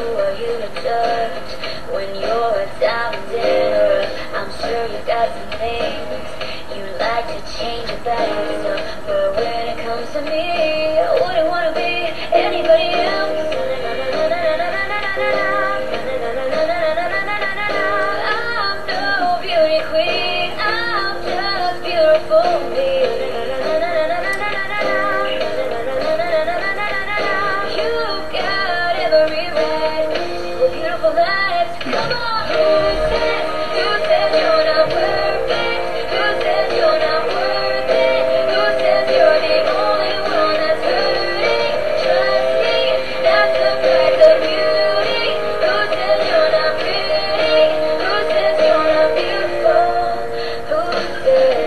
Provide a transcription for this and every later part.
who are you to judge when you're a diamond dinner? I'm sure you got some things you like to change about yourself, but when it comes to me, I wouldn't want to be anybody else. I'm no beauty queen, I'm just beautiful me. You've got every right to a beautiful life. Come on, who says you're not worth it? Who says you're not worth it? Who says you're the only one that's hurting? Trust me, that's the price of beauty. Who says you're not pretty? Who says you're not beautiful? Who says?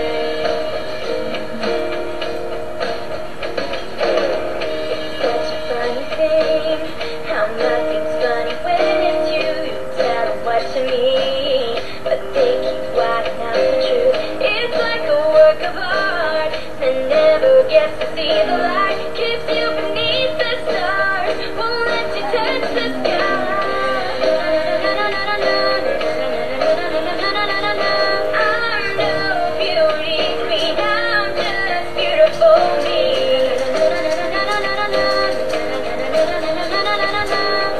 Such a funny thing, how nothing's funny when it's you. You tell them what you mean, but they keep wilding out the truth. It's like a work of art that never gets to see the light. Keeps you beneath the stars, won't let you touch the sky. I'm no beauty queen, I'm just beautiful me.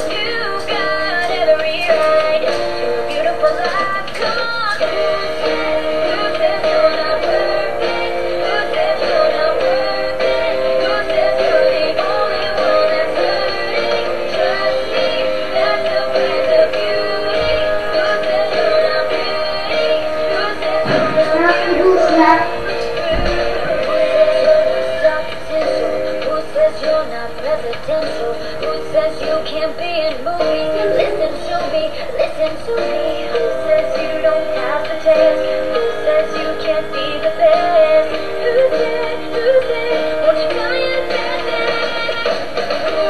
You got every right to a beautiful life. Come on, who says you're not worth it? Who says you're not worth it? Who says you're the only one that's hurting? Trust me, that's the price of beauty. Who says you're not pretty? Who says you're not beautiful? Who says you're not presidential? Who says you can't be in movies? Listen to me, listen to me. Who says you don't have the taste? Who says you can't be the best? Who says, won't you tell me the best? Who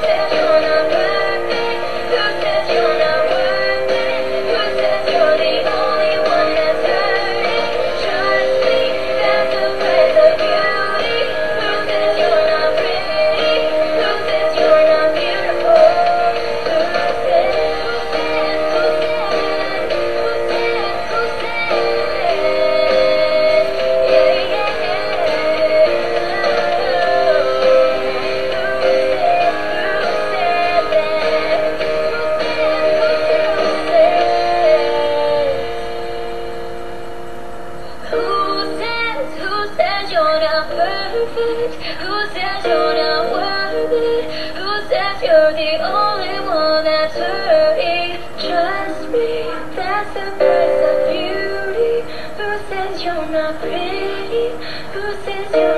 says you're not worth it? Who says you're not worth it? Who says you're the only one that's hurting? Trust me, that's the price of beauty. Who says you're not pretty? Who says you're not beautiful? Who says? Who says you're not perfect? Who says you're not worth it? Who says you're the only one that's hurting? Trust me, that's the price of beauty. Who says you're not pretty? Who says you're